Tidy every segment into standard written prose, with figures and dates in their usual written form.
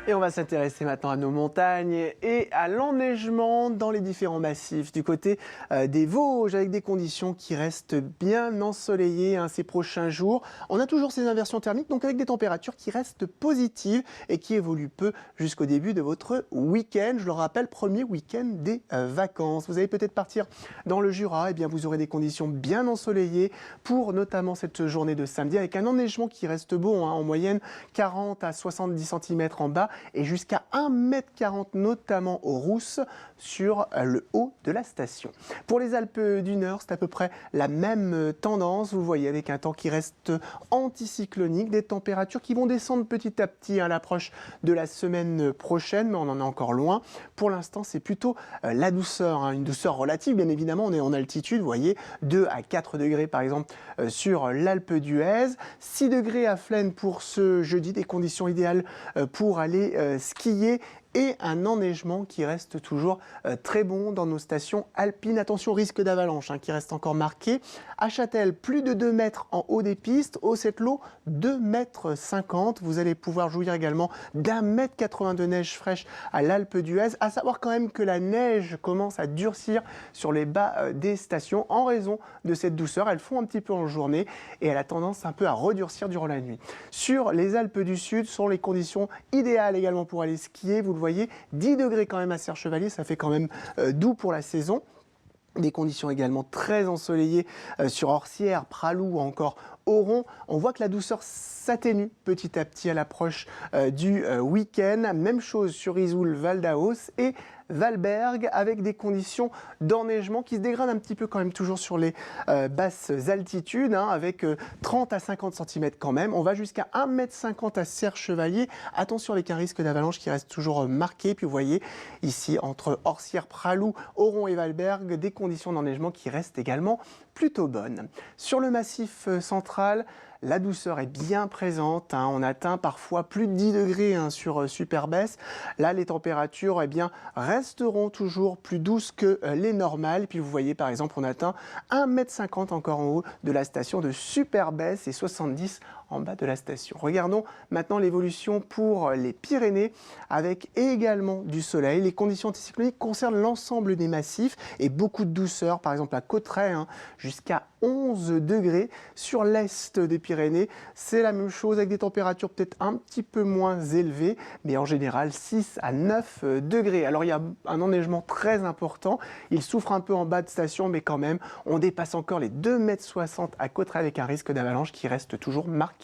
Et on va s'intéresser maintenant à nos montagnes et à l'enneigement dans les différents massifs. Du côté des Vosges, avec des conditions qui restent bien ensoleillées ces prochains jours. On a toujours ces inversions thermiques, donc avec des températures qui restent positives et qui évoluent peu jusqu'au début de votre week-end. Je le rappelle, premier week-end des vacances. Vous allez peut-être partir dans le Jura, et bien vous aurez des conditions bien ensoleillées pour notamment cette journée de samedi, avec un enneigement qui reste bon, en moyenne 40 à 70 cm en bas et jusqu'à 1,40 m notamment aux Rousses sur le haut de la station. Pour les Alpes du Nord, c'est à peu près la même tendance, vous voyez, avec un temps qui reste anticyclonique, des températures qui vont descendre petit à petit à l'approche de la semaine prochaine, mais on en est encore loin. Pour l'instant, c'est plutôt la douceur, une douceur relative, bien évidemment, on est en altitude, vous voyez, 2 à 4 degrés par exemple sur l'Alpe d'Huez, 6 degrés à Flaine pour ce jeudi, des conditions idéales pour aller skier et un enneigement qui reste toujours très bon dans nos stations alpines. Attention au risque d'avalanche qui reste encore marqué. À Châtel, plus de 2 mètres en haut des pistes. Au Settlo, 2,50 m. Vous allez pouvoir jouir également d'1,80 m de neige fraîche à l'Alpe d'Huez. À savoir quand même que la neige commence à durcir sur les bas des stations en raison de cette douceur. Elles font un petit peu en journée et elle a tendance un peu à redurcir durant la nuit. Sur les Alpes du Sud, sont les conditions idéales également pour aller skier. Vous le voyez, 10 degrés quand même à Serre-Chevalier, ça fait quand même doux pour la saison. Des conditions également très ensoleillées sur Orsières, Pralou ou encore Oron. On voit que la douceur s'atténue petit à petit à l'approche du week-end. Même chose sur Isoul, Val d'Aos et Valberg, avec des conditions d'enneigement qui se dégradent un petit peu quand même toujours sur les basses altitudes, avec 30 à 50 cm quand même. On va jusqu'à 1,50 m à Serre-Chevalier. Attention avec un risque d'avalanche qui reste toujours marqué. Puis vous voyez ici entre Orsières, Pralou, Oron et Valberg, des conditions d'enneigement qui restent également plutôt bonnes. Sur le massif central, la douceur est bien présente, on atteint parfois plus de 10 degrés sur Superbès. Là, les températures resteront toujours plus douces que les normales. Puis vous voyez par exemple, on atteint 1,50 m encore en haut de la station de Superbès et 70 en bas de la station. Regardons maintenant l'évolution pour les Pyrénées avec également du soleil. Les conditions anticycloniques concernent l'ensemble des massifs et beaucoup de douceur. Par exemple à Cauterets, jusqu'à 11 degrés. Sur l'est des Pyrénées, c'est la même chose avec des températures peut-être un petit peu moins élevées, mais en général 6 à 9 degrés. Alors il y a un enneigement très important. Il souffre un peu en bas de station, mais quand même, on dépasse encore les 2,60 m à Cauterets avec un risque d'avalanche qui reste toujours marqué.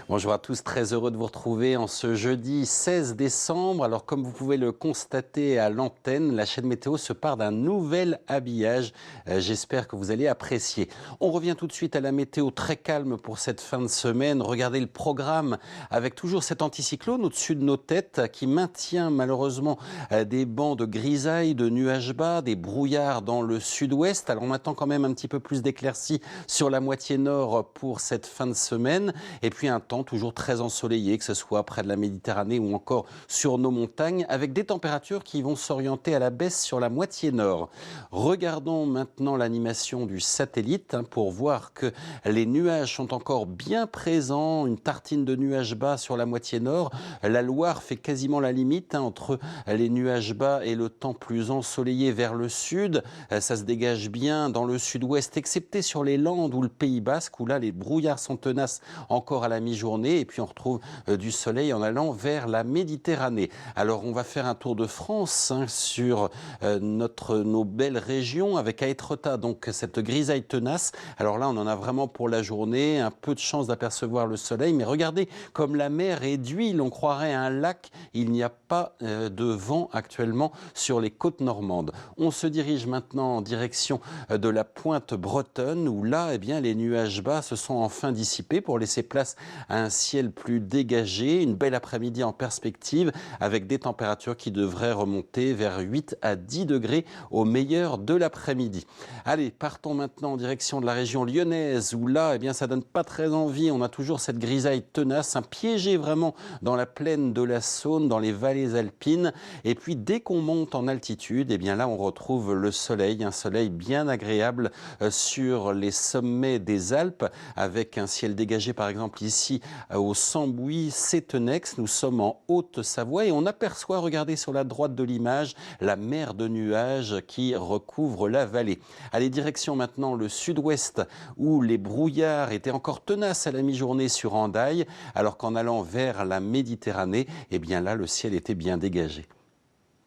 Bonjour à tous, très heureux de vous retrouver en ce jeudi 16 décembre. Alors comme vous pouvez le constater à l'antenne, la chaîne météo se part d'un nouvel habillage. J'espère que vous allez apprécier. On revient tout de suite à la météo très calme pour cette fin de semaine. Regardez le programme avec toujours cet anticyclone au-dessus de nos têtes qui maintient malheureusement des bancs de grisaille, de nuages bas, des brouillards dans le sud-ouest. Alors on attend quand même un petit peu plus d'éclaircies sur la moitié nord pour cette fin de semaine. Et puis un temps toujours très ensoleillé, que ce soit près de la Méditerranée ou encore sur nos montagnes, avec des températures qui vont s'orienter à la baisse sur la moitié nord. Regardons maintenant l'animation du satellite pour voir que les nuages sont encore bien présents, une tartine de nuages bas sur la moitié nord. La Loire fait quasiment la limite entre les nuages bas et le temps plus ensoleillé vers le sud. Ça se dégage bien dans le sud-ouest, excepté sur les Landes ou le Pays Basque, où là les brouillards sont tenaces encore à la mi-journée. Et puis on retrouve du soleil en allant vers la Méditerranée. Alors on va faire un tour de France sur nos belles régions avec à Étretat, donc cette grisaille tenace. Alors là on en a vraiment pour la journée, un peu de chance d'apercevoir le soleil, mais regardez comme la mer est d'huile, on croirait un lac. Il n'y a pas de vent actuellement sur les côtes normandes. On se dirige maintenant en direction de la pointe bretonne où là les nuages bas se sont enfin dissipés pour laisser place à un ciel plus dégagé, une belle après-midi en perspective avec des températures qui devraient remonter vers 8 à 10 degrés au meilleur de l'après-midi. Allez, partons maintenant en direction de la région lyonnaise où là, eh bien, ça donne pas très envie. On a toujours cette grisaille tenace, piégé vraiment dans la plaine de la Saône, dans les vallées alpines. Et puis, dès qu'on monte en altitude, eh bien là, on retrouve le soleil, un soleil bien agréable sur les sommets des Alpes, avec un ciel dégagé, par exemple, ici au Sambouis-Sétenex. Nous sommes en Haute-Savoie et on aperçoit, regardez sur la droite de l'image, la mer de nuages qui recouvre la vallée. Allez, direction maintenant le sud-ouest où les brouillards étaient encore tenaces à la mi-journée sur Hendaye, alors qu'en allant vers la Méditerranée, eh bien là, le ciel était bien dégagé.